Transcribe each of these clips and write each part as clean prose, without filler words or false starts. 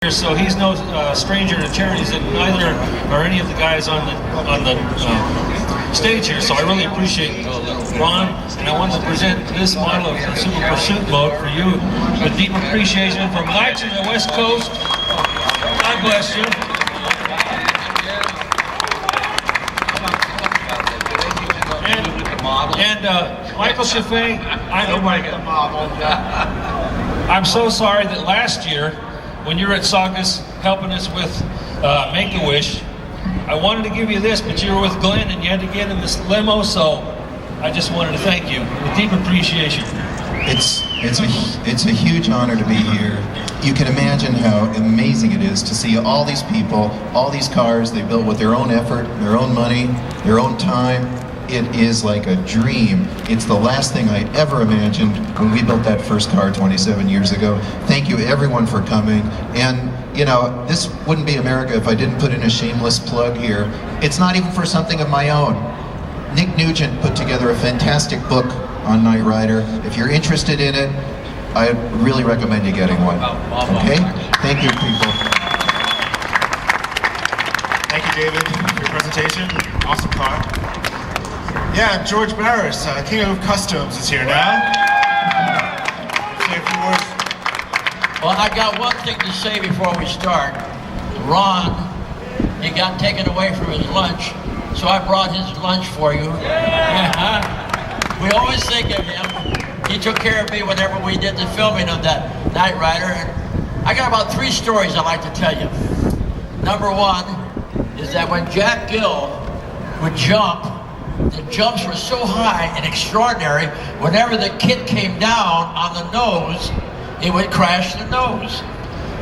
So he's no stranger to charities, and neither are any of the guys on the stage here. So I really appreciate Ron, and I wanted to present this model of the Super Pursuit mode for you with deep appreciation from Mike's on the West Coast. God bless you. And Michael Schaffee, I'm so sorry that last year, when you were at Saugus helping us with Make-A-Wish, I wanted to give you this, but you were with Glenn and you had to get in this limo, so I just wanted to thank you with deep appreciation. It's a huge honor to be here. You can imagine how amazing it is to see all these people, all these cars they built with their own effort, their own money, their own time. It is like a dream. It's the last thing I ever imagined when we built that first car 27 years ago. Thank you everyone for coming. And you know, this wouldn't be America if I didn't put in a shameless plug here. It's not even for something of my own. Nick Nugent put together a fantastic book on Knight Rider. If you're interested in it, I really recommend you getting one. Okay? Thank you, people. Thank you, David, for your presentation. Awesome car. Yeah, George Barris, King of Customs, is here now. Say a few words. Well, I got one thing to say before we start. Ron, he got taken away from his lunch, so I brought his lunch for you. Yeah. We always think of him. He took care of me whenever we did the filming of that Knight Rider. And I got about 3 stories I'd like to tell you. Number one is that when Jack Gill would jump, the jumps were so high and extraordinary, whenever the kit came down on the nose, it would crash the nose.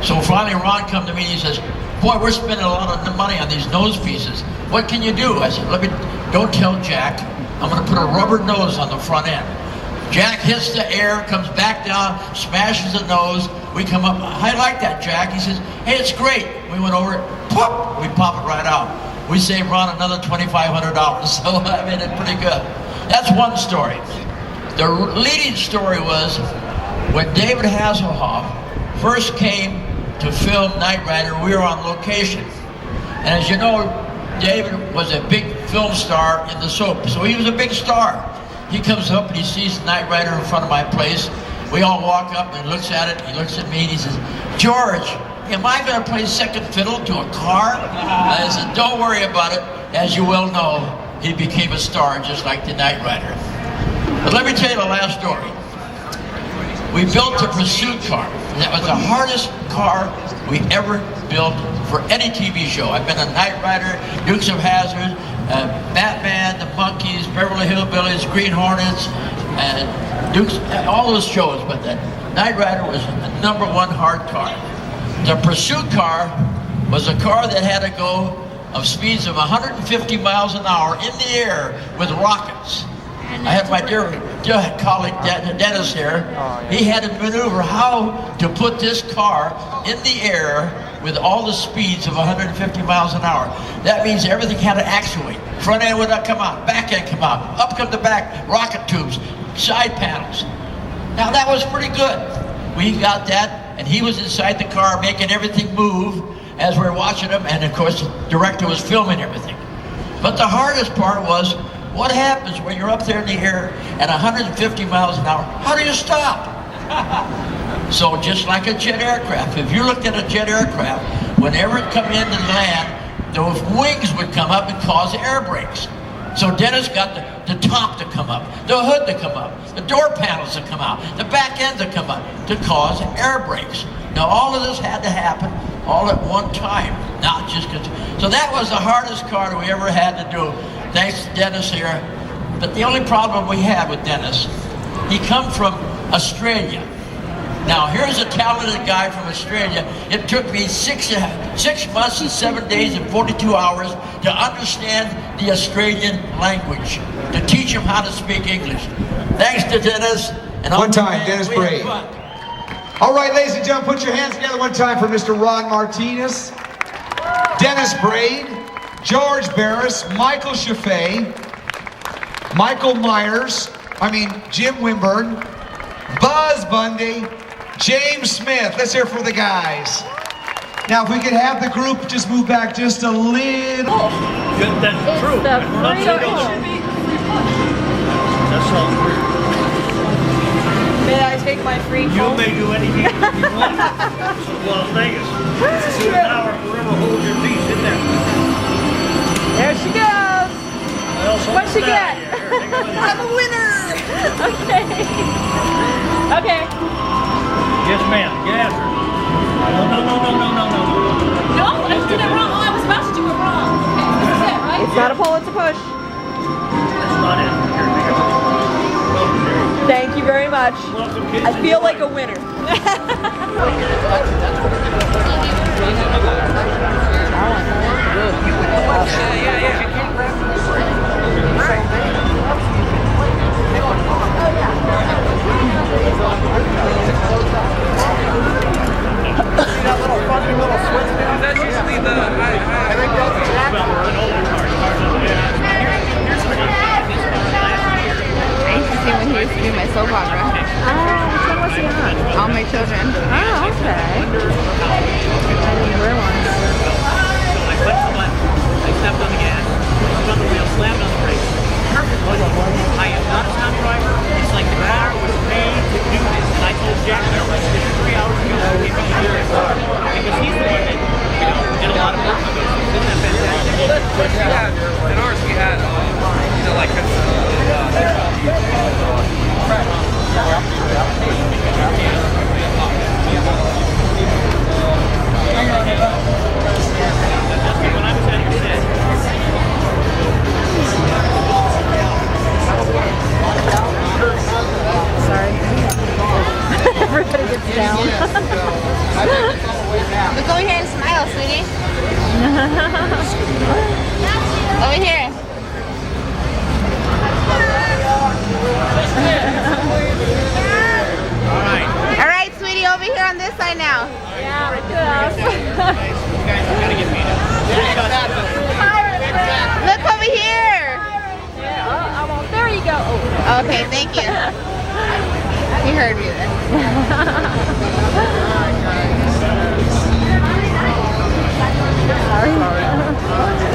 So finally Ron come to me and he says, boy, we're spending a lot of money on these nose pieces. What can you do? I said, don't tell Jack. I'm going to put a rubber nose on the front end. Jack hits the air, comes back down, smashes the nose. We come up, I like that, Jack. He says, hey, it's great. We went over it, pop, we pop it right out. We saved Ron another $2,500, so I made it pretty good. That's one story. The leading story was when David Hasselhoff first came to film Knight Rider, we were on location. And as you know, David was a big film star in the soap, so he was a big star. He comes up and he sees Knight Rider in front of my place. We all walk up and he looks at it, he looks at me and he says, George, am I going to play second fiddle to a car? I said, don't worry about it. As you well know, he became a star just like the Knight Rider. But let me tell you the last story. We built a pursuit car. That was the hardest car we ever built for any TV show. I've been a Knight Rider, Dukes of Hazzard, Batman, the Monkees, Beverly Hillbillies, Green Hornets, and Dukes, all those shows. But the Knight Rider was the #1 hard car. The pursuit car was a car that had to go of speeds of 150 miles an hour in the air with rockets. I have my dear colleague Dennis here. He had to maneuver how to put this car in the air with all the speeds of 150 miles an hour. That means everything had to actuate. Front end would not come out, back end come out, up come the back, rocket tubes, side panels. Now that was pretty good. We got that. And he was inside the car making everything move as we were watching him, and of course the director was filming everything. But the hardest part was, what happens when you're up there in the air at 150 miles an hour? How do you stop? So just like a jet aircraft, if you looked at a jet aircraft, whenever it come into land, those wings would come up and cause air brakes. So Dennis got the top to come up, the hood to come up, the door panels to come out, the back end to come up, to cause air brakes. Now all of this had to happen all at one time, not just because. So that was the hardest car that we ever had to do. Thanks to Dennis here. But the only problem we had with Dennis, he come from Australia. Now here's a talented guy from Australia. It took me 6 months and 7 days and 42 hours to understand the Australian language, to teach him how to speak English. Thanks to Dennis. And one time, Dennis Braid. All right, ladies and gentlemen, put your hands together one time for Mr. Ron Martinez, Dennis Braid, George Barris, Michael Schaffee, Jim Wimburn, Buzz Bundy, James Smith. Let's hear for the guys. Now, if we could have the group just move back just a little. That's true. That's all. May I take my free You phone? may do anything you want. This is Las Vegas. This is an hour forever hold your peace, isn't there? There she goes. Well, What'd she get? I'm a winner! Okay. Okay. Yes, ma'am. Get after her. No, I did it wrong. Oh, I was about to do it wrong. Okay, this is it, right? It's not a pull, it's a push. That's not it. Here, take it. Thank you very much. Welcome, kids. I feel like a winner. That's usually the. I used to see when he used to do my soap opera. Which one was he on? All My Children. Oh, okay. I didn't wear one. I punched the button. I stepped on the gas. Put on the wheel. Slammed on the brakes. Perfect. I am not a stunt driver. It's like the car was made to do this. And I told Jack Miller 3 hours ago he came in here because he's the one that did a lot of work on this. Isn't that fantastic? In ours we had, like When I was at your set, Sorry. Everybody gets down. Look over here and smile, sweetie. Over here. All right, sweetie, over here on this side now. Yeah, look at us. Look over here. Yeah, oh, there you go. Oh. Okay, thank you. You heard me then. Sorry.